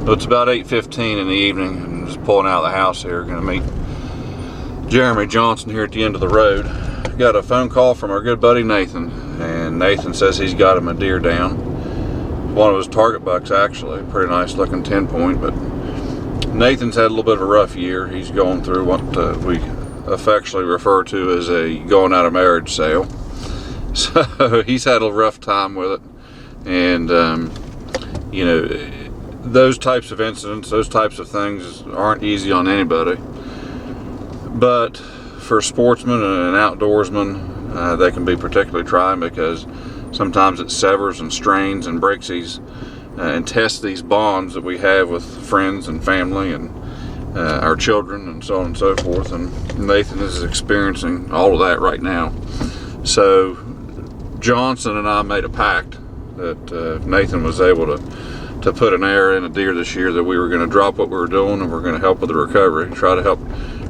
Well, it's about 8:15 in the evening. I'm just pulling out of the house here. Going to meet Jeremy Johnson here at the end of the road. Got a phone call from our good buddy Nathan, and Nathan says he's got him a deer down. One of his target bucks, actually. Pretty nice looking 10-point, but Nathan's had a little bit of a rough year. He's going through what we affectionately refer to as a going out of marriage sale. So he's had a rough time with it, and you know, those types of incidents, those types of things aren't easy on anybody. But for sportsmen and outdoorsmen, they can be particularly trying, because sometimes it severs and strains and breaks these and tests these bonds that we have with friends and family and our children and so on and so forth. And Nathan is experiencing all of that right now. So Johnson and I made a pact that if Nathan was able to put an arrow in a deer this year, that we were going to drop what we were doing and we're going to help with the recovery, try to help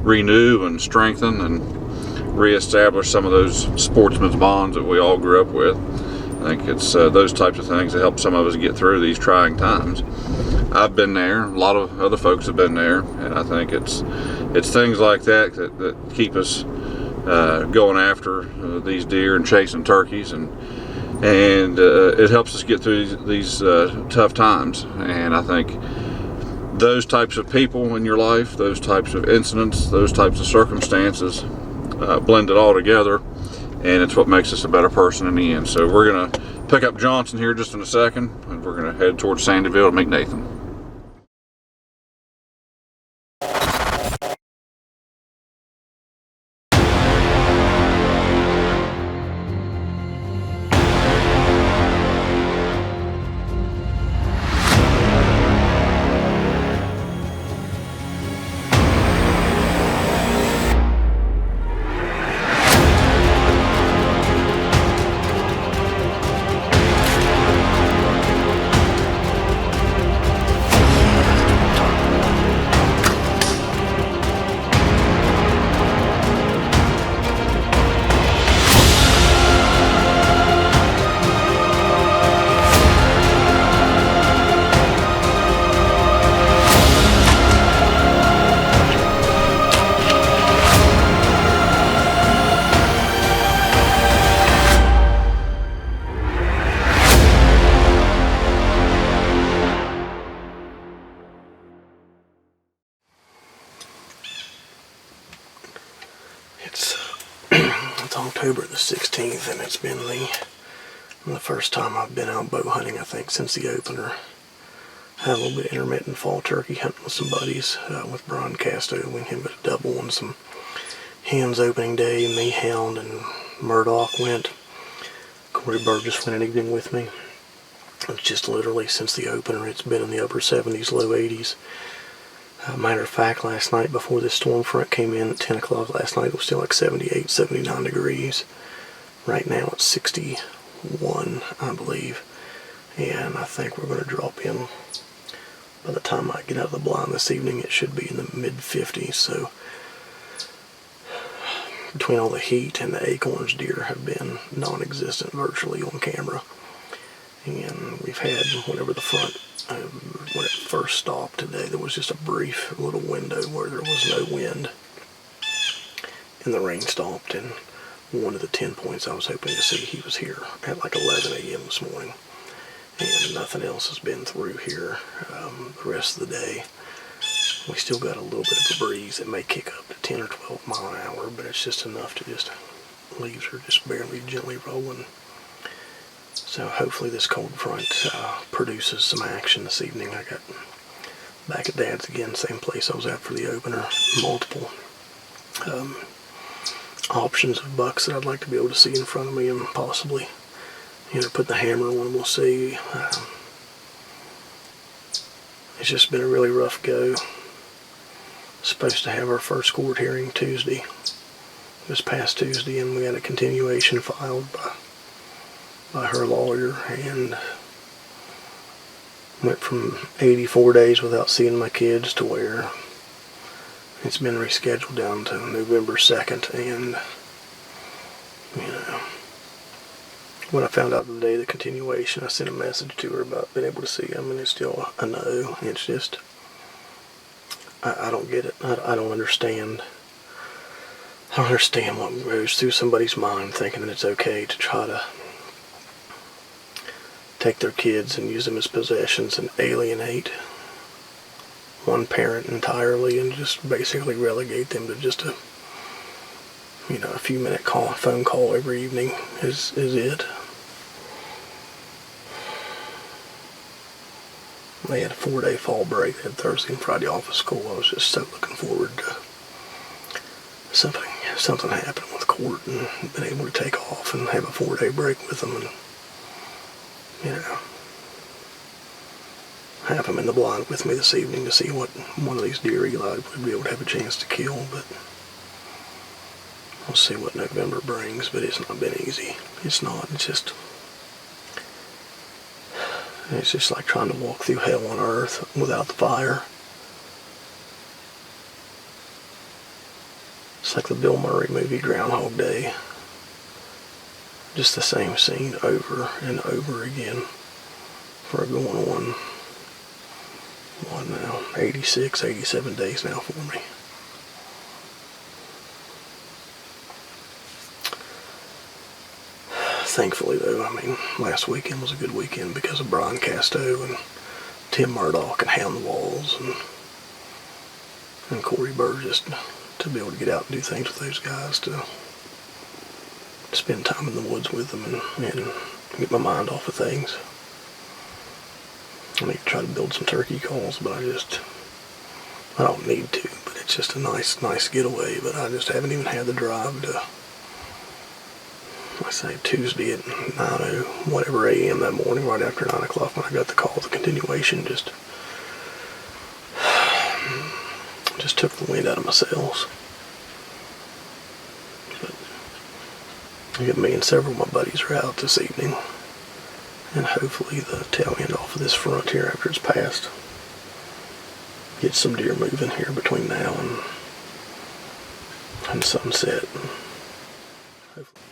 renew and strengthen and reestablish some of those sportsman's bonds that we all grew up with. I think it's those types of things that help some of us get through these trying times. I've been there, a lot of other folks have been there, and I think it's things like that keep us going after these deer and chasing turkeys, and it helps us get through these tough times. And I think those types of people in your life, those types of incidents, those types of circumstances, blend it all together, and it's what makes us a better person in the end. So we're going to pick up Johnson here just in a second, and we're going to head towards Sandyville to meet Nathan. It's October the 16th, and it's been the first time I've been out bow hunting, I think, since the opener. I had a little bit of intermittent fall turkey hunting with some buddies, with Brian Casto. We him at a double on some hens opening day. Me, Hound, and Murdoch went. Corey Burgess went an evening with me. It's just literally since the opener, it's been in the upper 70s, low 80s. Matter of fact, last night before this storm front came in at 10 o'clock last night, it was still like 78, 79 degrees. Right now it's 61, I believe. And I think we're going to drop in. By the time I get out of the blind this evening, it should be in the mid-50s. So between all the heat and the acorns, deer have been non-existent virtually on camera. And we've had, whenever the front, when it first stopped today, there was just a brief little window where there was no wind, and the rain stopped, and one of the 10 points I was hoping to see, he was here at like 11 a.m. this morning, and nothing else has been through here the rest of the day. We still got a little bit of a breeze that may kick up to 10 or 12 mile an hour, but it's just enough to just, leaves are just barely gently rolling. So hopefully this cold front produces some action this evening. I got back at Dad's again, same place I was at for the opener. Multiple options of bucks that I'd like to be able to see in front of me, and possibly either put the hammer on. We'll see. It's just been a really rough go. Supposed to have our first court hearing Tuesday, this past Tuesday, and we had a continuation filed by her lawyer, and went from 84 days without seeing my kids to where it's been rescheduled down to November 2nd, and you know, When I found out the day of the continuation, I sent a message to her about being able to see them, and it's still a no. It's just, I don't get it. I don't understand. I don't understand what goes through somebody's mind thinking that it's okay to try to take their kids and use them as possessions and alienate one parent entirely and just basically relegate them to just a few minute phone call every evening is it. They had a 4-day fall break. They had Thursday and Friday off of school. I was just so looking forward to something happening with court and being able to take off and have a 4-day break with them and, have them in the blind with me this evening to see what one of these deer Eli would be able to have a chance to kill. But we'll see what November brings, but it's not been easy. It's not. It's just like trying to walk through hell on earth without the fire. It's like the Bill Murray movie Groundhog Day. Just the same scene over and over again for going on, 86, 87 days now for me. Thankfully, though, last weekend was a good weekend because of Brian Casto and Tim Murdoch and Hound Walls and Corey Burgess to be able to get out and do things with those guys, to spend time in the woods with them and get my mind off of things. I need to try to build some turkey calls, but I don't need to, but it's just a nice getaway, but I just haven't even had the drive to, Tuesday at 9 a.m. that morning, right after 9 o'clock when I got the call, the continuation just took the wind out of my sails. But me and several of my buddies are out this evening, and hopefully the tail end off of this front here after it's passed get some deer moving here between now and sunset. Hopefully.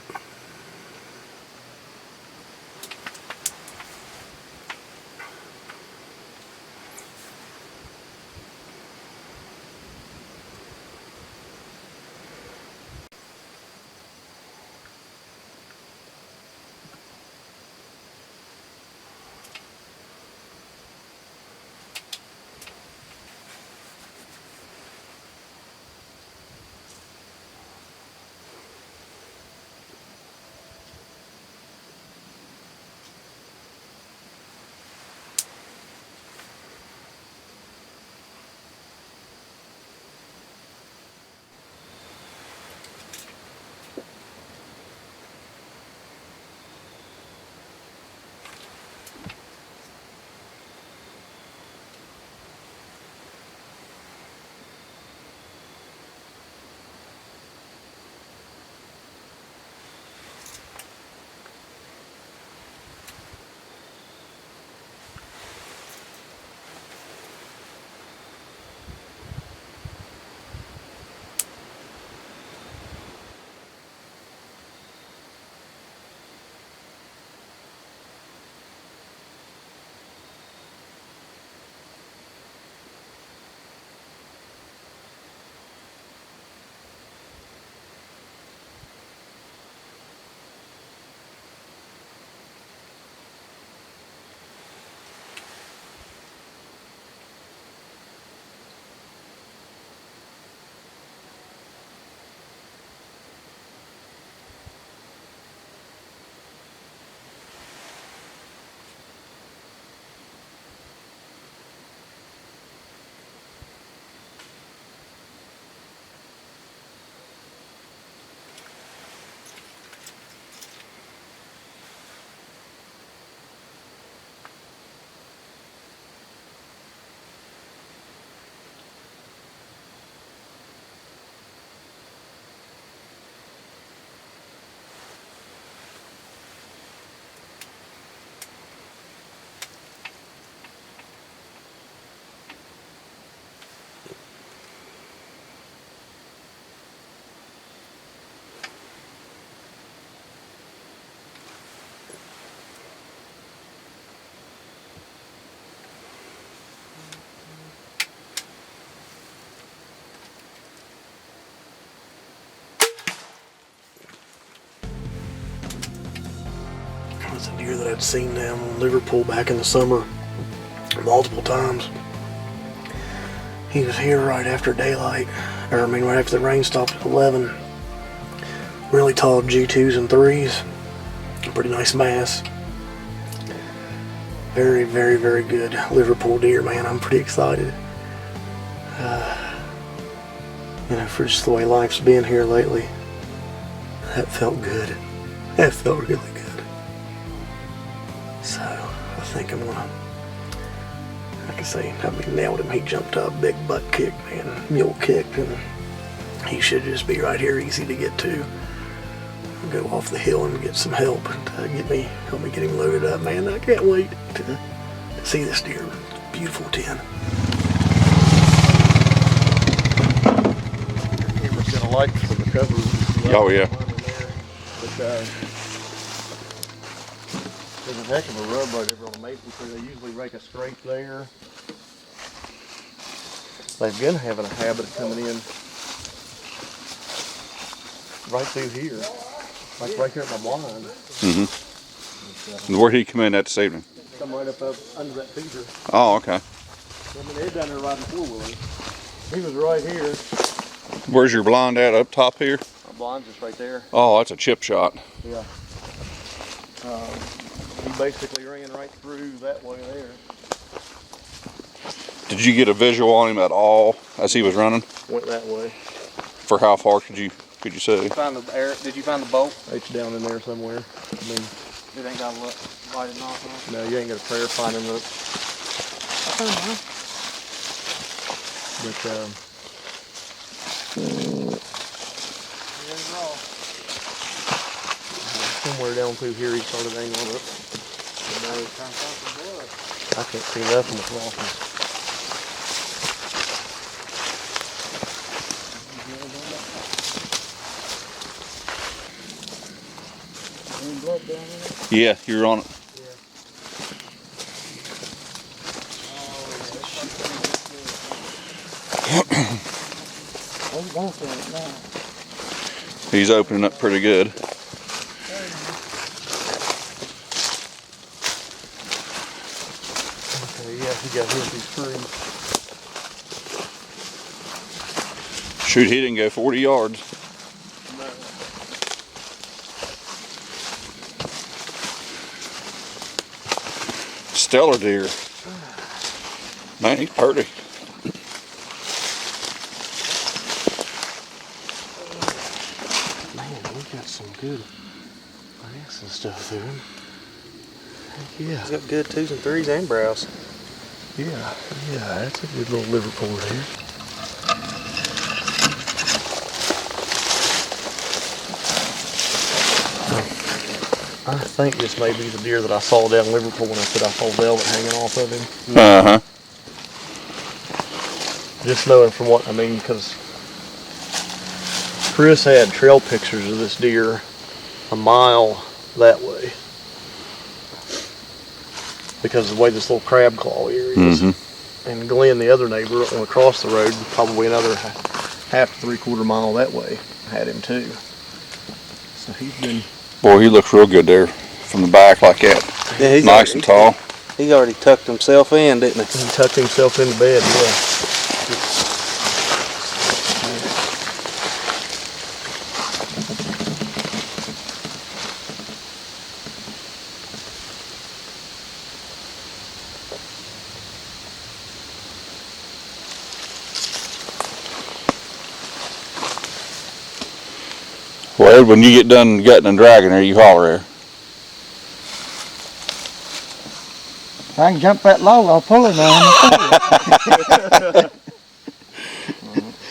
deer that I'd seen down in Liverpool back in the summer multiple times. He was here right after daylight, right after the rain stopped at 11. Really tall G2s and 3s. Pretty nice mass. Very, very, very good Liverpool deer, man. I'm pretty excited. For just the way life's been here lately. That felt good. That felt really good. So, I think I'm gonna, like I say, I nailed him. He jumped up, big butt kick, man, mule kicked, and he should just be right here, easy to get to. Go off the hill and get some help and help me get him loaded up, man. I can't wait to see this deer. Beautiful 10. Camera's got a light for the cover. Oh yeah. But there's a heck of a rub right over on the maple tree. They usually rake a scrape there. They've been having a habit of coming in right through here. Like right here at my blind. Mm-hmm. Where'd he come in at this evening? Come right up under that feeder. Oh, okay. I mean, they're down there riding four-wheelers. He was right here. Where's your blind at? Up top here? My blind's just right there. Oh, that's a chip shot. Yeah. He basically ran right through that way there. Did you get a visual on him at all as he was running? Went that way. For how far could you see? Did you find the bolt? It's down in there somewhere. I mean, It ain't got a light and off on it. no, you ain't got a prayer finding it. I found one. But somewhere down through here he started angling up. I can't see nothing with losses. Blood down there? Yeah, you're on it. He's opening up pretty good. Okay, yeah, he got hit these trees. Shoot, he didn't go 40 yards. Stellar deer. Man, he's pretty. Man, we got some good mass and stuff through him. Heck yeah. He's got good 2s and 3s and brows. Yeah, that's a good little Liverpool there. I think this may be the deer that I saw down in Liverpool when I said I saw velvet hanging off of him. Uh-huh. Just knowing from what, I mean, because Chris had trail pictures of this deer a mile that way. Because of the way this little crab claw area is. Mm-hmm. And Glenn, the other neighbor, across the road, probably another half to 3/4 mile that way, had him too. So he's been... Boy, he looks real good there from the back like that. Yeah, he's nice and tall. He already tucked himself in, didn't he? He tucked himself into bed, yeah. Well, when you get done gutting and dragging her, you holler her. If I can jump that log, I'll pull it down.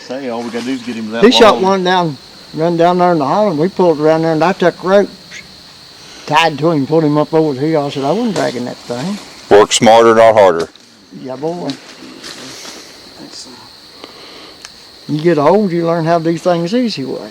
Say, all we gotta do is get him to that He shot log. one down, run down there in the hollow, and we pulled it around there, and I took ropes, tied to him, pulled him up over the hill. I said, I wasn't dragging that thing. Work smarter, not harder. Yeah, boy. You get old, you learn how to do things the easy way.